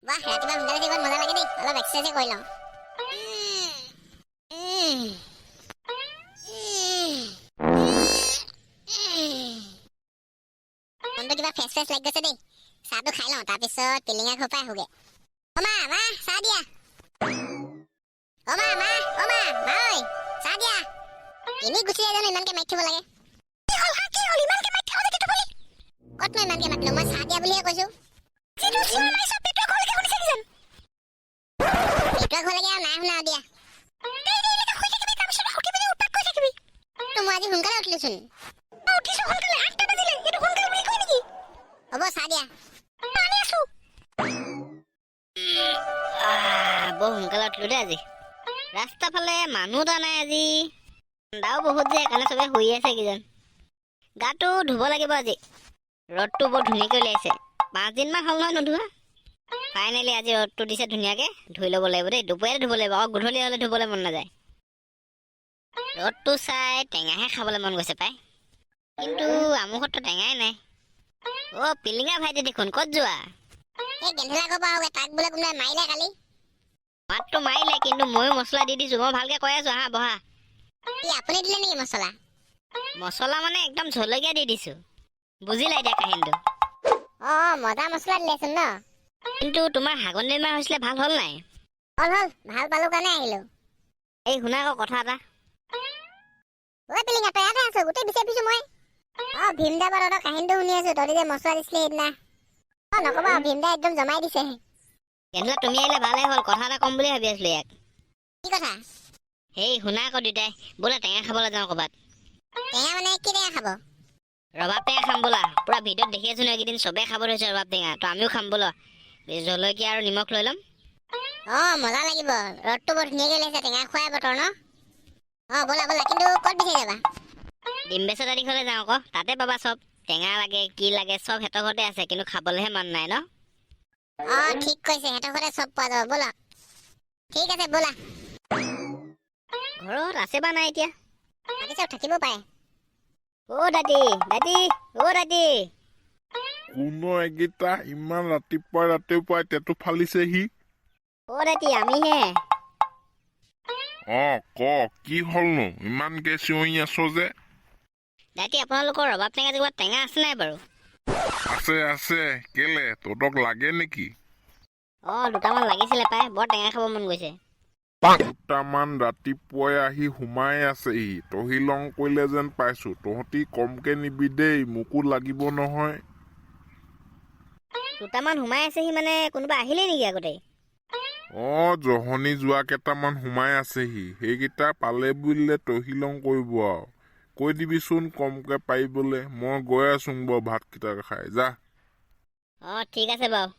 বাহ ৰাতিপুৱা সোনকালে জীৱন মজা লাগে দেই অলপ এক্সাৰসাইজ কৰি লওঁ মনটো কিবা ফ্ৰেছ ফ্ৰেছ লাগি গৈছে দেই চাহটো খাই লওঁ তাৰপিছত টিলিঙা খোপাই আহোগে মা চাহ দিয়া মা ঐ চাহ দিয়া এনেই গুচি যায় জানো ইমানকে মাতি থব লাগে কতনো ইমানকে মাতিলো মই চাহ দিয়া বুলিহে কৈছো পেটুৱা ঘৰলৈকে নাই শুনা দিয়া মই আজি সোনকালে উঠিলোচোন হ'ব চাহ দিয়া বৰ সোনকালে উঠিলো দেই আজি ৰাস্তা ফালে মানুহ এটা নাই আজি ঠাণ্ডাও বহুত যে সেইকাৰণে চবে শুই আছে কিজন গাটো ধুব লাগিব আজি ৰ'দটো বৰ ধুনীয়াকৈ ওলাইছে 5 দিনমান হ'ল নহয় নোধোৱা ফাইনেলি আজি ৰ'দটো দিছে ধুনীয়াকে ধুই ল'ব লাগিব দেই দুপৰীয়াতে ধুব লাগিব আৰু গধূলি হ'লে ধুবলৈ মন নাযায় ৰ'দটো চাই টেঙাহে খাবলৈ মন গৈছে পাই কিন্তু আমুকতো টেঙাই নাই পিলিঙা ভাইটি দেখোন ক'ত যোৱা এই গেন্ধেলা ঘৰ পৰা আহোগে তাক বোলে কোনোবাই মাৰিলে কালি মাতটো মাৰিলে কিন্তু ময়ো মছলা দি দিছো মই ভালকে কৈ আছো হা বহা আপুনি দিলে নেকি মছলা মানে একদম জলকীয়া দি দিছো বুজিলা এতিয়া কাহিনীটো মজা মছলা দিলেচোন ন কিন্তু তোমাৰ হাগনি বেমাৰ হৈছিলে ভাল হ'ল নাই হ'ল ভাল পালো কাৰণে আহিলো এই শুনা আকৌ কথা এটা ঐ পিলিঙা তই ইয়াতে আছো গোটেই বিচাৰি ফুৰিছো মই ভীমদা বাৰৰ কাহিনীটো শুনি আছো তই যে মছলা দিছিলে সেইদিনা নকবা ভীমদা একদম জমাই দিছে কেনেকুৱা তুমি আহিলে ভালে হ'ল কথা এটা ক'ম বুলি ভাবি আছিলো ইয়াক কি কথা সেই শুনা আকৌ দুটাই বোলে টেঙা খাবলৈ যাওঁ ক'ৰবাত টেঙা মানে কি টেঙা খাব ৰবাব টেঙা খাম বোলা পুৰা ভিডিঅ'ত দেখি আছো ন এইকেইদিন চবেই খাব ধৰিছে ৰবাব টেঙা তো আমিও খাম বোলা জলকীয়া আৰু নিমখ লৈ ল'ম মজা লাগিব ৰ'দটো বৰ ধুনীয়াকে ওলাইছে টেঙা খোৱাই বতৰ ন ব'লা কিন্তু ক'ত বিচাৰি যাবা ডিম্বেশ্বৰ দাদী ঘৰলৈ যাওঁ আকৌ তাতে পাবা চব টেঙা লাগে কি লাগে চব সিহঁতৰ ঘৰতে আছে কিন্তু খাবলৈহে মন নাই ন ঠিক কৈছে সিহঁতৰ ঘৰতে চব পোৱা যাব ব'লা ঠিক আছে ব'লা ঘৰত আছে বা নাই এতিয়া আজি চব থাকিব পাৰে দাদী কোনো একেইটা ইমান ৰাতিপুৱাই তেটো ফালিছেহি দাদী আমিহে ক কি হ'লনো ইমানকে চিঞৰি আছ যে দাদী আপোনালোকৰ ৰবাব টেঙা জোপা টেঙা আছে নাই বাৰু আছে কেলে তহঁতক লাগে নেকি দুটামান লাগিছিলে পাই বৰ টেঙা খাব মন গৈছে দুটামান ৰাতিপুৱাই আহি সোমাই আছেহি তহিলং কৰিলে যেন পাইছো তহঁতি কমকে নিবি দেই মোকো লাগিব নহয় দুটামান সোমাই আছেহি মানে কোনোবা আহিলে নেকি আগতে জহনি যোৱা কেইটামান সোমাই আছেহি সেইকেইটা পালে বুলিলে তহিলং কৰিব আৰু কৈ দিবিচোন কমকে পাৰিবলে মই গৈ আছো বাৰু ভাতকেইটা খাই যা ঠিক আছে বাৰু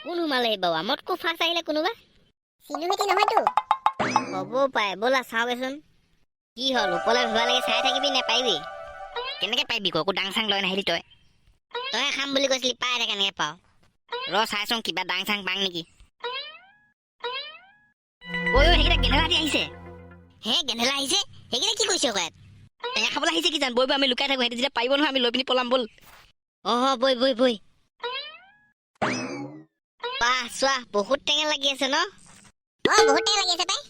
কোন সোমালেহি বাৰু আমতকো ফাৰ্ষ্ট আহিলে কোনোবা চিনুমিতি নহয়তো হ'ব পাই ব'লা চাওঁগেচোন কি হ'ল ওপৰলৈ ভবা লাগি চাই থাকিবি নে পাৰিবি কেনেকে পাৰিবি একো ডাং চাং লৈ নাহিলি তই খাম বুলি কৈছিলি পাই দে কেনেকে পাওঁ চাইচোন কিবা ডাং চাং পাং নেকি সেইকেইটা গেন্ধেলা দি আহিছে গেন্ধেলা আহিছে সেইকেইটা কি কৰিছে আকৌ ইয়াত টেঙা খাবলৈ আহিছে কি জান বৈ আমি লুকাই থাকো সিহঁতে যেতিয়া পাৰিব নহয় আমি লৈ পিনি পলাম ব'ল বৈ চোৱা বহুত টেঙা লাগি আছে ন বহুত টেঙা লাগি আছে পাই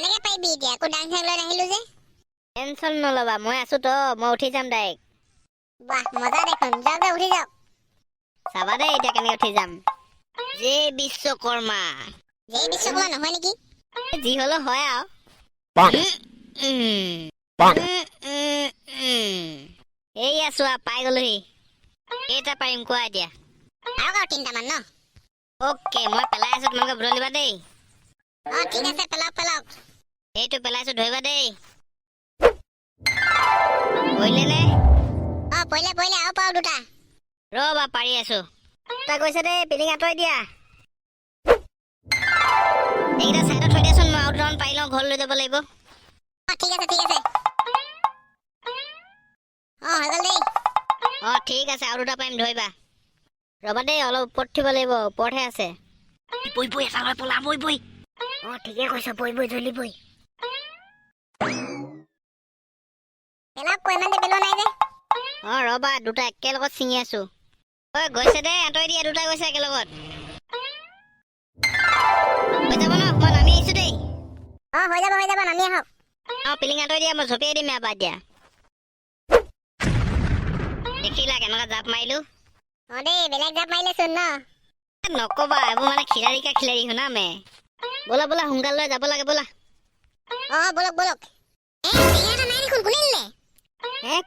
এনেকে পাৰিবি এতিয়া আকৌ ডাং চাং লৈ নাহিলো যে টেনচন নল'বা মই আছো তো মই উঠি যাম ডাইৰেক্ট বাহ মজা দেখোন যাওক উঠি যাওক চাবা দেই এতিয়া কেনেকে উঠি যাম জয় বিশ্বকৰ্মা নহয় নেকি যি হলেও হয় আৰু এইয়া চোৱা পাই গলোহি কেইটা পাৰিম কোৱা এতিয়া আৰু 3টামান ন অ'কে মই পেলাই আছো তোমালোকে বুটলিবা দেই ঠিক আছে পেলাওক এইটো পেলাইছো ধৰিবা দেই পৰিলে নে পৰিলে আৰু পাও দুটা ৰবা পাৰি আছো তাই কৈছে দেই পিলিং আঁতৰাই দিয়া এইকেইটা চাইডত থৈ দিয়াচোন মই আৰু দুটামান পাৰি লওঁ ঘৰ লৈ যাব লাগিব ঠিক আছে হৈ গ'ল দেই ঠিক আছে আৰু দুটা পাৰিম ধৰিবা ৰবা দেই অলপ ওপৰত থিব লাগিব ওপৰতহে আছে বৈ এটা লৈ পলা বৈ ঠিকে কৈছ বৈ জলি বৈ পেলাওক ইমান যে পেলোৱা নাই যে ৰবা দুটা একেলগত ছিঙি আছো ঐ গৈছে দে, আঁতৰি দিয়া, দুটা গৈছে একেলগত। হৈ যাব ন, মই নামি আহিছো দেই। হৈ যাব নামি আহক। পিলিং আঁতৰি দিয়া, মই জঁপিয়াই দিম ইয়াৰ পৰা এতিয়া। দেখিলা কেনেকুৱা জাপ মাৰিলো? দেই বেলেগ জাপ মাৰিলেচোন ন। নকবা, এইবোৰ মানে খিলাৰি শুনা মে। ব'লা ব'লা, সোনকালে যাব লাগে ব'লা। বলক টেঙা এটা নাই দেখোন, কোনে নিলে?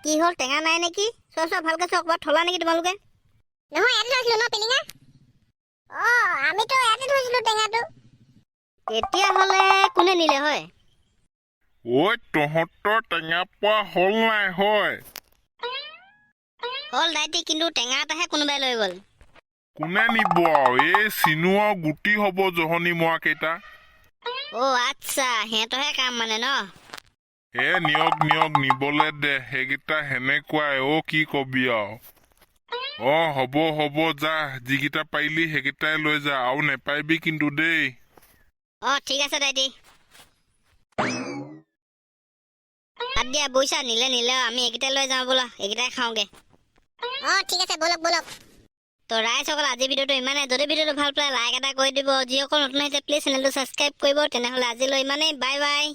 কি হ'ল, টেঙা নাই নেকি? চোৱা ভালকে চোৱা, ক'ৰবাত থলা নেকি তোমালোকে? নহয় ইয়াতে থৈছিলো ন পিলিঙা। আমিতো ইয়াতে থৈছিলো টেঙাটো। তেতিয়াহ'লে কোনে নিলে হয়? ঐ তহঁতৰ টেঙা পোৱা হ'ল নাই হয়? হ'ল দাইটি, কিন্তু টেঙা এটাহে কোনোবাই লৈ গ'ল। কোনে নিব আৰু? এই চিনু আৰু গুটি হ'ব জহনি মৰা কেইটা। আচ্ছা, সিহঁতৰহে কাম মানে ন। নিয়ক নিবলে দে, সেইকেইটা সেনেকুৱাই। কি কবি আৰু। হ'ব যা, যিকেইটা পাৰিলি সেইকেইটাই লৈ যা, আৰু নেপাইবি কিন্তু দেই। ঠিক আছে দাইটি। তাত দিয়া বুইছা, নিলে আমি এইকেইটাই লৈ যাওঁ ব'লা, এইকেইটাই খাওঁগে। ঠিক আছে বলক। তো ৰাইজসকল, আজি ভিডিঅ'টো ইমানে। যদি ভিডিঅ'টো ভাল পালে লাইক এটা কৰি দিব। যিসকল নতুন আহিছে প্লিজ চেনেলটো ছাবস্ক্ৰাইব কৰিব। তেনেহ'লে আজিলৈ ইমানেই, বাই বাই।